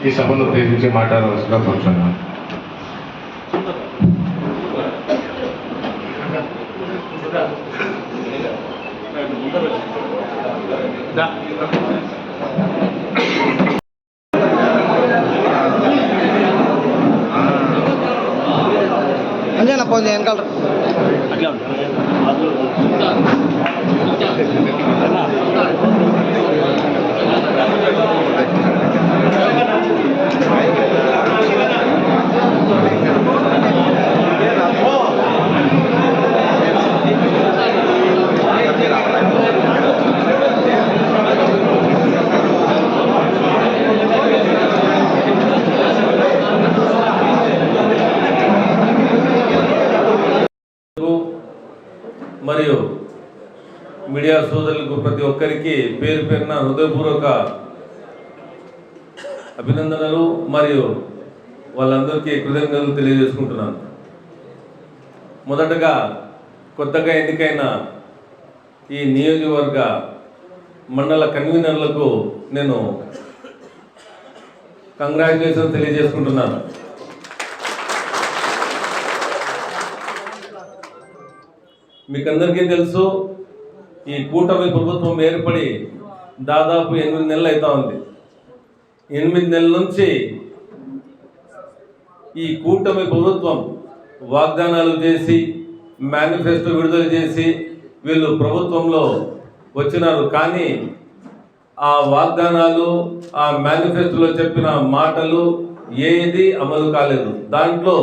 ఈ సభను ఉద్దేశించి మాట్లాడవలసిందిగా కోరుచున్నాను. అంజనా ఫోన్ వెనకాల మరియు మీడియా సోదరులకు ప్రతి ఒక్కరికి పేరు పేరున హృదయపూర్వక అభినందనలు మరియు వాళ్ళందరికీ కృతజ్ఞతలు తెలియజేసుకుంటున్నాను. మొదటగా కొత్తగా ఎన్నికైన ఈ నియోజకవర్గ మండల కన్వీనర్లకు నేను కంగ్రాచులేషన్స్ తెలియజేసుకుంటున్నాను. మీకు అందరికీ తెలుసు, ఈ కూటమి ప్రభుత్వం ఏర్పడి దాదాపు 8 నెలలు అవుతా ఉంది. 8 నెలల నుంచి ఈ కూటమి ప్రభుత్వం వాగ్దానాలు చేసి మేనిఫెస్టో విడుదల చేసి వీళ్ళు ప్రభుత్వంలో వచ్చినారు. కానీ ఆ వాగ్దానాలు, ఆ మేనిఫెస్టోలో చెప్పిన మాటలు ఏది అమలు కాలేదు. దాంట్లో